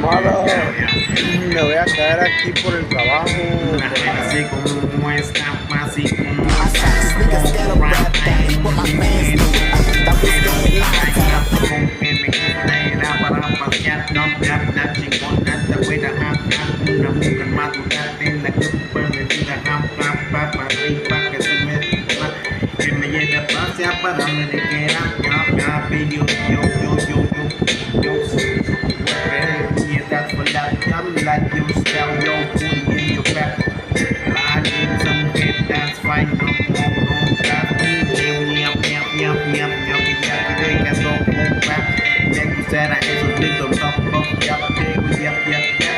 Amado, me voy a caer aquí por el trabajo. Así como está, así como My socks, niggas got a rap thing. What my fans do. That was dead last time. para pasear, no nada chingón, nada buena, una mujer madura en la culpa de vida, para arriba que se me va, que me lleve a pasear para me de que era, yeah, that's what I'm like you, style, yo, booty in your back. I need some head that's fine, no, that's me, yep, yep, yep, yep, yep, yep, yep, yep,